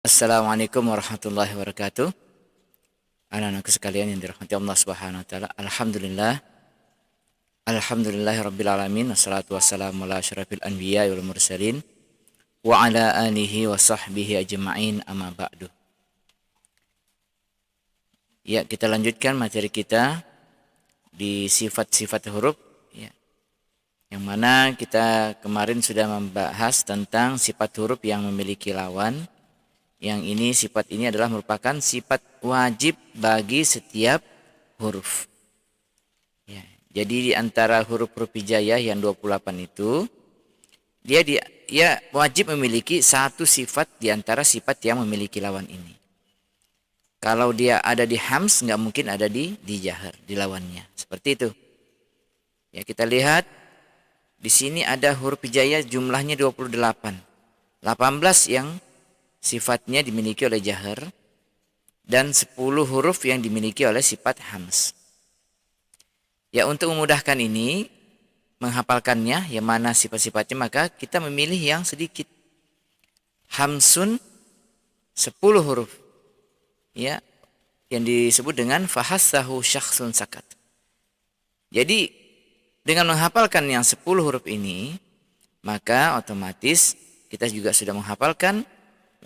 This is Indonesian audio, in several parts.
Assalamualaikum warahmatullahi wabarakatuh. Anak-anakku sekalian yang dirahmati Allah Subhanahu wa taala. Alhamdulillahirabbil alamin wassalatu wassalamu ala asyrafil anbiya'i wal mursalin wa ala alihi wa sahbihi ajma'in amma ba'du. Ya, kita lanjutkan materi kita di sifat-sifat huruf ya. Yang mana kita kemarin sudah membahas tentang sifat huruf yang memiliki lawan. Yang ini sifat ini adalah merupakan sifat wajib bagi setiap huruf. Ya, jadi di antara huruf-huruf hijaiyah yang 28 itu dia wajib memiliki satu sifat di antara sifat yang memiliki lawan ini. Kalau dia ada di hams nggak mungkin ada di jahar, di lawannya. Seperti itu. Ya, kita lihat di sini ada huruf hijaiyah jumlahnya 28. 18 yang sifatnya dimiliki oleh jahar dan 10 huruf yang dimiliki oleh sifat hams. Ya, untuk memudahkan ini menghafalkannya yang mana sifat-sifatnya, maka kita memilih yang sedikit. Hamsun 10 huruf. Ya, yang disebut dengan fahassahu syakhsun sakat. Jadi dengan menghafalkan yang 10 huruf ini, maka otomatis kita juga sudah menghafalkan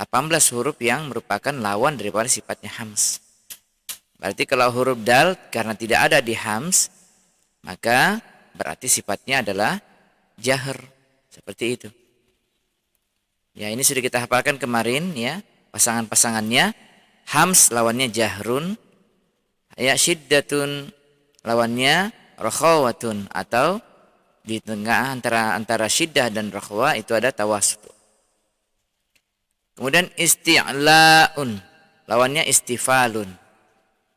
18 huruf yang merupakan lawan daripada sifatnya hams. Berarti kalau huruf dal karena tidak ada di hams, maka berarti sifatnya adalah jahar. Seperti itu. Ya, ini sudah kita hafalkan kemarin ya, pasangan-pasangannya. Hams lawannya jahrun. Ya, syiddatun lawannya rakhawatun, atau di tengah antara syiddah dan rakhwa itu ada tawasut. Kemudian isti'la'un lawannya istifalun.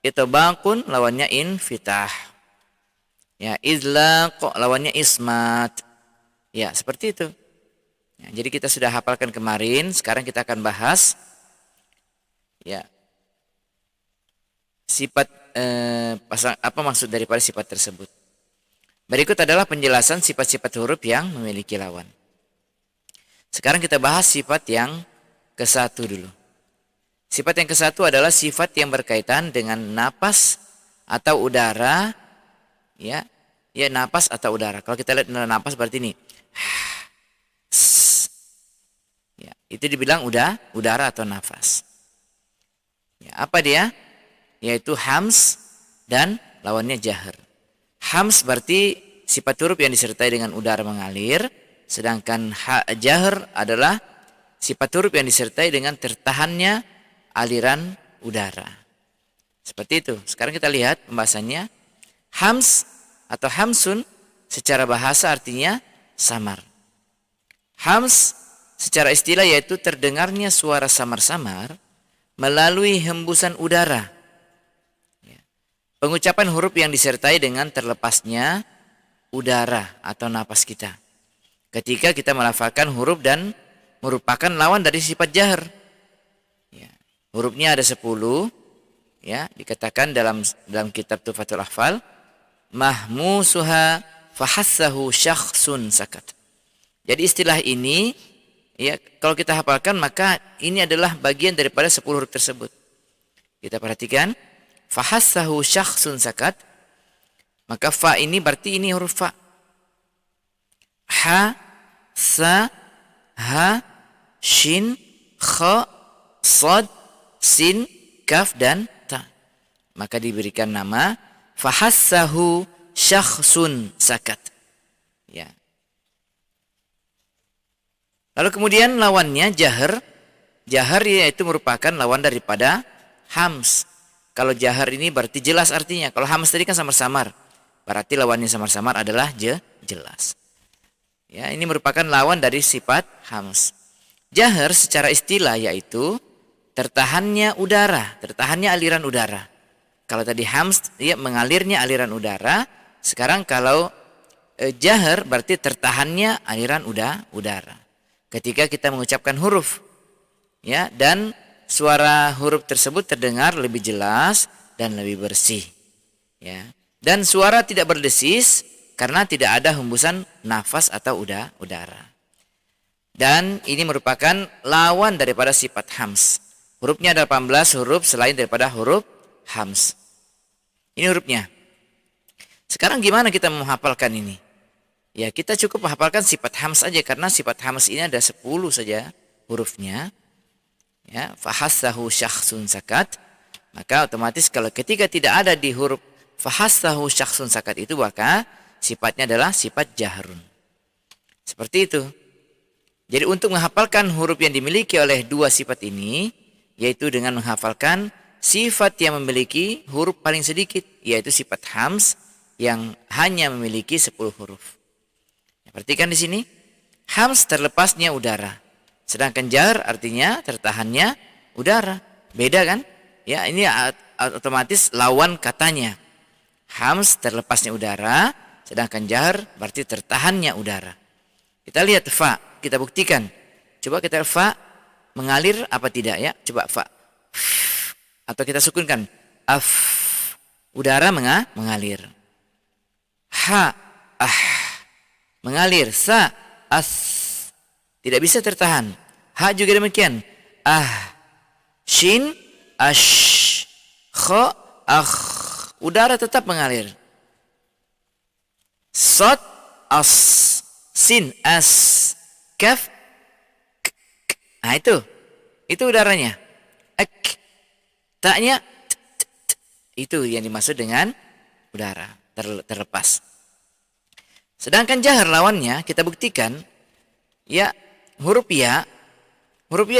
Itbaqun lawannya infitah. Ya, izlaq lawannya ismat. Ya, seperti itu. Ya, jadi kita sudah hafalkan kemarin, sekarang kita akan bahas ya sifat apa maksud daripada sifat tersebut. Berikut adalah penjelasan sifat-sifat huruf yang memiliki lawan. Sekarang kita bahas sifat yang ke-1 dulu. Sifat yang ke-1 adalah sifat yang berkaitan dengan napas atau udara. Ya, napas atau udara. Kalau kita lihat napas berarti ini. Ya, itu dibilang udara atau nafas. Ya, apa dia? Yaitu hams dan lawannya jahar. Hams berarti sifat huruf yang disertai dengan udara mengalir, sedangkan jahar adalah sifat huruf yang disertai dengan tertahannya aliran udara. Seperti itu. Sekarang kita lihat pembahasannya. Hams atau hamsun secara bahasa artinya samar. Hams secara istilah yaitu terdengarnya suara samar-samar melalui hembusan udara. Pengucapan huruf yang disertai dengan terlepasnya udara atau napas kita. Ketika kita melafalkan huruf dan merupakan lawan dari sifat jahar. Ya, hurufnya ada 10. Ya, dikatakan dalam kitab Tuhfatul Ahfal, mahmusuha fahassahu syakhsun sakat. Jadi istilah ini ya, kalau kita hafalkan maka ini adalah bagian daripada 10 huruf tersebut. Kita perhatikan, fahassahu syakhsun sakat. Maka fa ini berarti ini huruf fa. Ha, sa, ha, shin, kha, sad, sin, kaf, dan ta. Maka diberikan nama fahassahu syakhsun sakat. Ya. Lalu kemudian lawannya jahar. Jahar yaitu merupakan lawan daripada hams. Kalau jahar ini berarti jelas artinya. Kalau hams tadi kan samar-samar. Berarti lawannya samar-samar adalah jelas. Ya, ini merupakan lawan dari sifat hams. Jahar secara istilah yaitu tertahannya udara, tertahannya aliran udara. Kalau tadi hams ya mengalirnya aliran udara, sekarang kalau jahar berarti tertahannya aliran udara. Ketika kita mengucapkan huruf ya, dan suara huruf tersebut terdengar lebih jelas dan lebih bersih. Ya. Dan suara tidak berdesis karena tidak ada hembusan nafas atau udara. Dan ini merupakan lawan daripada sifat hams. Hurufnya ada 18 huruf selain daripada huruf hams. Ini hurufnya. Sekarang gimana kita menghafalkan ini? Ya, kita cukup menghafalkan sifat hams saja karena sifat hams ini ada 10 saja hurufnya. Ya, fahassahu syakhsun sakat. Maka otomatis kalau ketika tidak ada di huruf fahassahu syakhsun sakat itu, maka sifatnya adalah sifat jahrun. Seperti itu. Jadi untuk menghafalkan huruf yang dimiliki oleh dua sifat ini, yaitu dengan menghafalkan sifat yang memiliki huruf paling sedikit, yaitu sifat hams yang hanya memiliki 10 huruf. Ya, perhatikan di sini, hams terlepasnya udara. Sedangkan jar artinya tertahannya udara. Beda kan? Ya, ini otomatis lawan katanya. Hams terlepasnya udara, sedangkan jar berarti tertahannya udara. Kita lihat fa, kita buktikan. Coba kita fa mengalir apa tidak ya? Coba fa. Atau kita sukunkan af. Udara mengalir. Ha, ah. Mengalir. Sa, as. Tidak bisa tertahan. Ha juga demikian. Ah. Shin, ash. Kha, akh. Udara tetap mengalir. Sod, as. Sin, as. Kaf, k, k. Nah itu udaranya. Ek. Taknya, t, t, t. Itu yang dimaksud dengan udara terlepas. Sedangkan jahar lawannya kita buktikan, ya huruf ya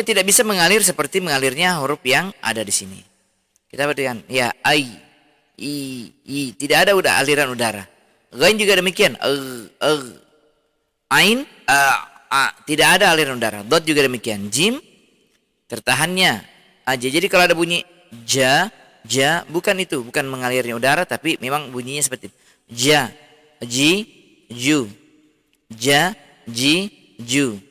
tidak bisa mengalir seperti mengalirnya huruf yang ada di sini. Kita buktikan, ya ai, i, tidak ada aliran udara. Ghain juga demikian, ain, tidak ada aliran udara. Dot juga demikian. Jim tertahannya aja. Jadi kalau ada bunyi ja, bukan itu, bukan mengalirnya udara, tapi memang bunyinya seperti itu. Ja, ji, ju. Ja, ji, ju.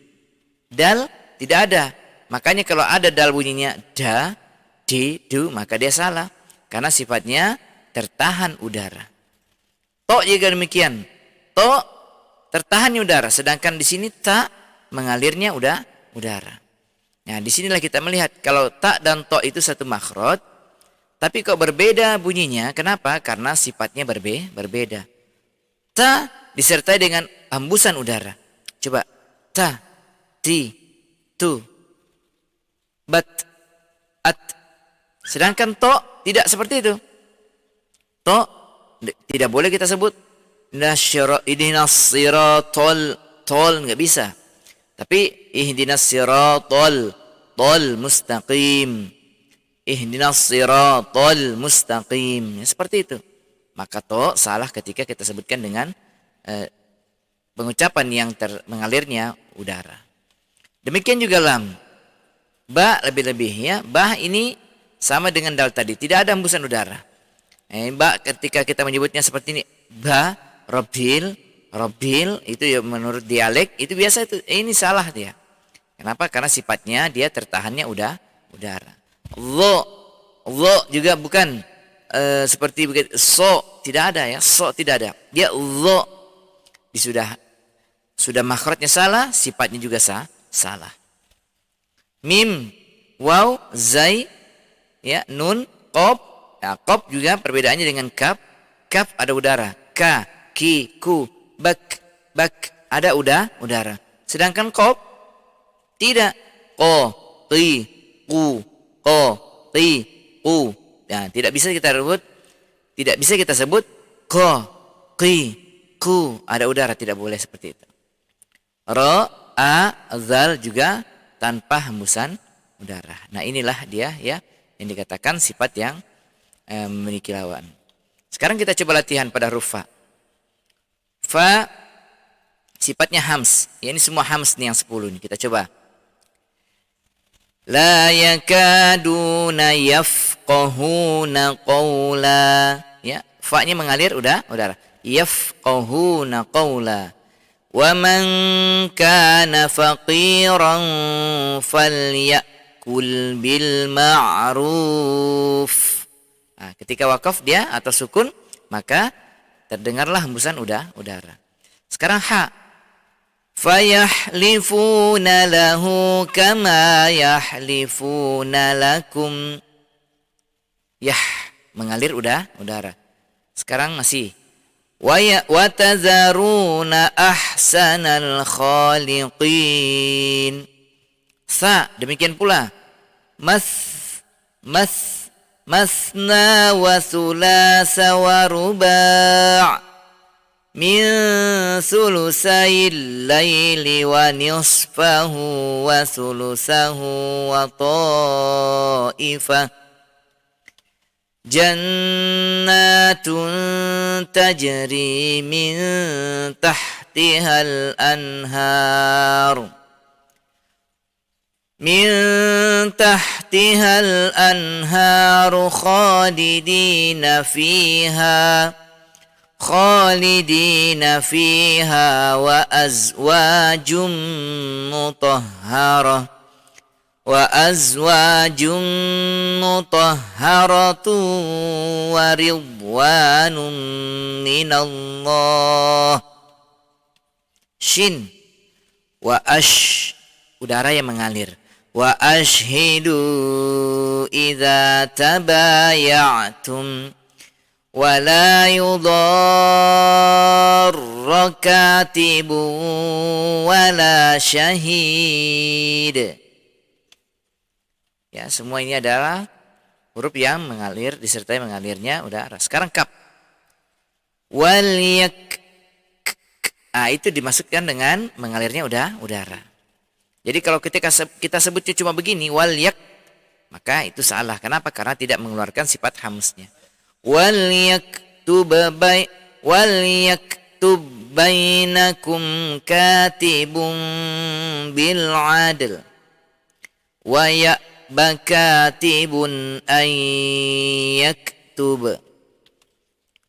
Dal tidak ada. Makanya kalau ada dal bunyinya da, di, du, maka dia salah. Karena sifatnya tertahan udara. To juga demikian. To tertahannya udara, sedangkan di sini ta mengalirnya udara. Nah, disinilah kita melihat kalau ta dan to itu satu makhraj, tapi kok berbeda bunyinya. Kenapa? Karena sifatnya berbeda. Ta disertai dengan hembusan udara. Coba ta, ti, tu, bat, at. Sedangkan to tidak seperti itu. To tidak boleh kita sebut ihdinas siratal, tol nggak bisa. Tapi ihdinas siratal, tol mustaqim. Ihdinas siratal mustaqim. Ya, seperti itu. Maka to salah ketika kita sebutkan dengan pengucapan yang mengalirnya udara. Demikian juga lam. Ba lebih-lebih ya. Ba ini sama dengan dal tadi, tidak ada hembusan udara. Ba ketika kita menyebutnya seperti ini, ba, robil itu ya menurut dialek itu biasa itu. Ini salah dia. Kenapa? Karena sifatnya dia tertahannya udara. Lo juga bukan seperti begitu. So tidak ada ya. So tidak ada. Dia lo sudah makhrajnya salah, sifatnya juga salah. Mim, waw, zai, ya, nun, qaf. Nah, qaf juga perbedaannya dengan kaf. Kaf ada udara. Ka, ki, ku, bak ada udara. Sedangkan qaf tidak. Ko, ti, ku, ko, ti, ku. Nah, tidak bisa kita sebut ko, ki, ku. Ada udara, tidak boleh seperti itu. Ro, a, zal juga tanpa hembusan udara. Nah, inilah dia ya yang dikatakan sifat yang memiliki lawan. Sekarang kita coba latihan pada huruf fa. Fa sifatnya hams. Ya, ini semua hams nih yang 10 nih. Kita coba. La yakaduna yafqahuna qawla. Ya, fa-nya mengalir udara. Yafqahuna qawla. Wa man kana faqiran falyakul bil ma'ruf. Nah, ketika wakaf dia atau sukun, maka terdengarlah hembusan udara. Sekarang ha. fayahlifuna lahu kama yahlifuna lakum. Mengalir udara. Sekarang masih wa tazaruna ahsanal khaliqin. Demikian pula masna wa thulatha wa ruba' min sulusayil laili wa nisfahu wa sulusahu wa ta'ifah. Jannatun tajri min tahtihal anhar khalidina fiha wa azwajum mutahharatun wa ridwanun minallah. Shin wa udara yang mengalir. Wa ashhidu idza tabaya'tum wa la yudarra katibun wa la syahid. Ya, semua ini adalah huruf yang mengalir disertai mengalirnya udara. Sekarang kaf. Wal yak. Itu dimasukkan dengan mengalirnya udara. Jadi kalau ketika kita sebutnya cuma begini wal yak, maka itu salah. Kenapa? Karena tidak mengeluarkan sifat hamznya. Wal yaktub bainakum katibun bil adl. Wa bakatibun ayyaktub.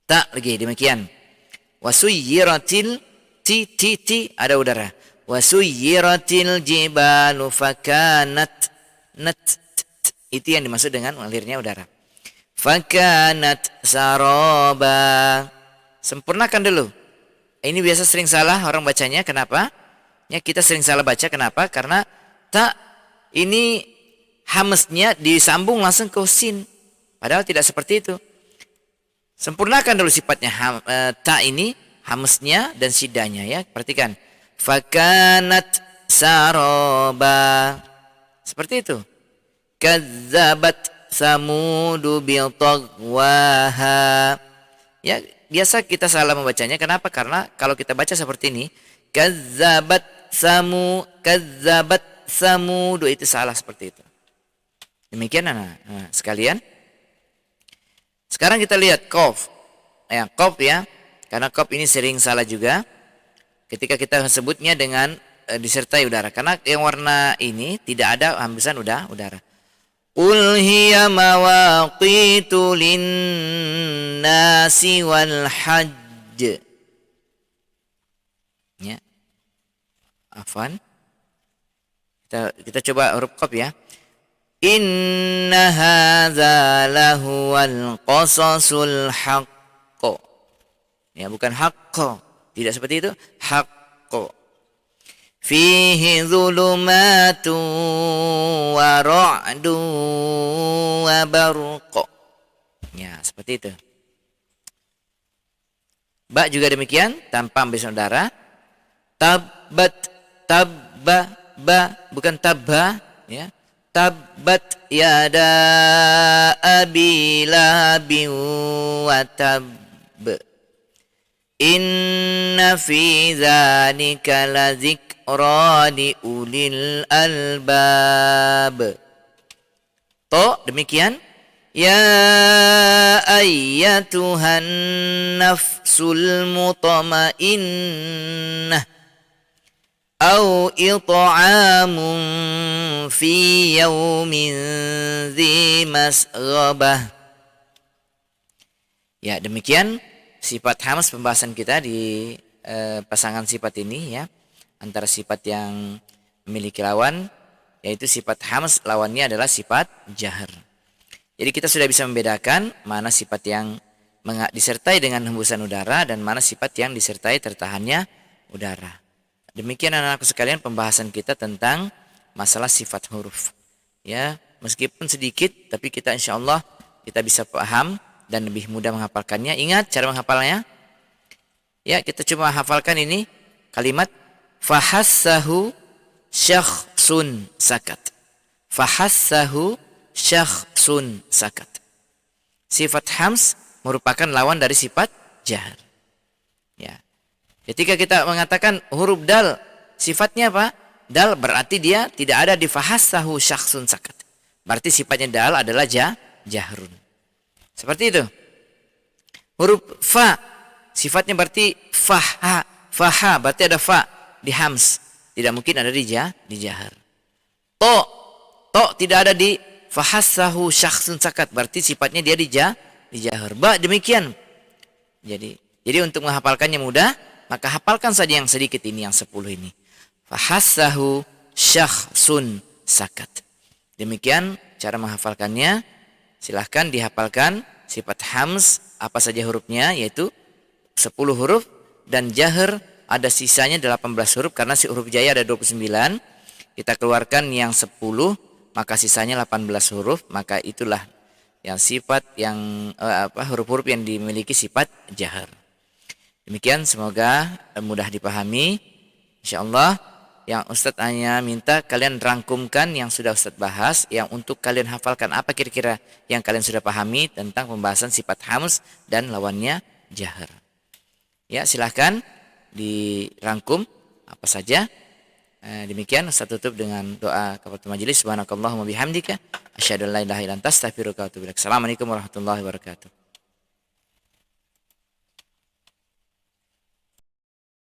Tak lagi demikian. Wasuyiratil ti ada udara. Wasuyiratil jibalu fakanat itu yang dimaksud dengan mengalirnya udara. Fakanat saraba. Sempurnakan dulu. Ini biasa sering salah orang bacanya. Kenapa? Ya, kita sering salah baca. Kenapa? Karena tak ini hamznya disambung langsung ke sin. Padahal tidak seperti itu. Sempurnakan dulu sifatnya ta ini hamznya dan sidanya ya. Perhatikan. Fakanat saraba. Seperti itu. Kadzabat samudu bitagwaha. Ya, biasa kita salah membacanya. Kenapa? Karena kalau kita baca seperti ini, kadzabat samudu itu salah seperti itu. Demikian sekalian. Sekarang kita lihat qaf. Qaf ya. Karena qaf ini sering salah juga ketika kita sebutnya dengan disertai udara. Karena yang warna ini tidak ada hembusan udara. Qul hiya mawaqitu lin-nasi wal hajj. Ya. Afwan. Kita coba huruf qaf ya. Inna hadza lahuwal qasasul haqq. Ya, bukan haqq. Tidak seperti itu. Haqq. Fihi dhulumatun wa ra'dun wa barq. Ya, seperti itu. Ba juga demikian, tanpa hembusan udara. Tabbat, tabba, ba, bukan tabba, ya. Tabbat yada abi lahabin wa tab. Inna fi dzalika ladzikra li ulil albab. To demikian. Ya ayyatuhan nafsul mutmainnah au it'amun fi yaumin dzi masghabah. Ya, demikian sifat hamz pembahasan kita di pasangan sifat ini ya. Antara sifat yang memiliki lawan, yaitu sifat hamz lawannya adalah sifat jahr. Jadi kita sudah bisa membedakan mana sifat yang disertai dengan hembusan udara dan mana sifat yang disertai tertahannya udara. Demikian anak-anakku sekalian pembahasan kita tentang masalah sifat huruf. Ya, meskipun sedikit tapi kita insyaallah kita bisa paham dan lebih mudah menghafalkannya. Ingat cara menghafalnya? Ya, kita coba hafalkan ini kalimat fahassahu syakhsun sakat. Fahassahu syakhsun sakat. Sifat hams merupakan lawan dari sifat jahar. Ya. Ketika kita mengatakan huruf dal, sifatnya apa? Dal berarti dia tidak ada di fahassahu syakhsun sakat. Berarti sifatnya dal adalah jahrun. Seperti itu. Huruf fa, sifatnya berarti faha. Faha berarti ada fa di hams. Tidak mungkin ada di jahar. To tidak ada di fahassahu syakhsun sakat. Berarti sifatnya dia di jahar. Ba demikian. Jadi untuk menghafalkannya mudah, maka hafalkan saja yang sedikit ini, yang 10 ini. Fahassahu syakhsun sakat. Demikian cara menghafalkannya. Silahkan dihafalkan sifat hams apa saja hurufnya, yaitu 10 huruf, dan jahar ada sisanya 18 huruf karena si huruf jaya ada 29. Kita keluarkan yang 10, maka sisanya 18 huruf, maka itulah yang sifat yang huruf-huruf yang dimiliki sifat jahar. Demikian semoga mudah dipahami. Insyaallah yang Ustadz hanya minta kalian rangkumkan yang sudah Ustadz bahas, yang untuk kalian hafalkan apa kira-kira yang kalian sudah pahami tentang pembahasan sifat hams dan lawannya jahar. Ya, silahkan dirangkum apa saja. Demikian Ustadz tutup dengan doa kafaratul majelis. Subhanakallahumma bihamdika asyhadu an la ilaha illa anta astaghfiruka wa atubu ilaik. Assalamualaikum warahmatullahi wabarakatuh.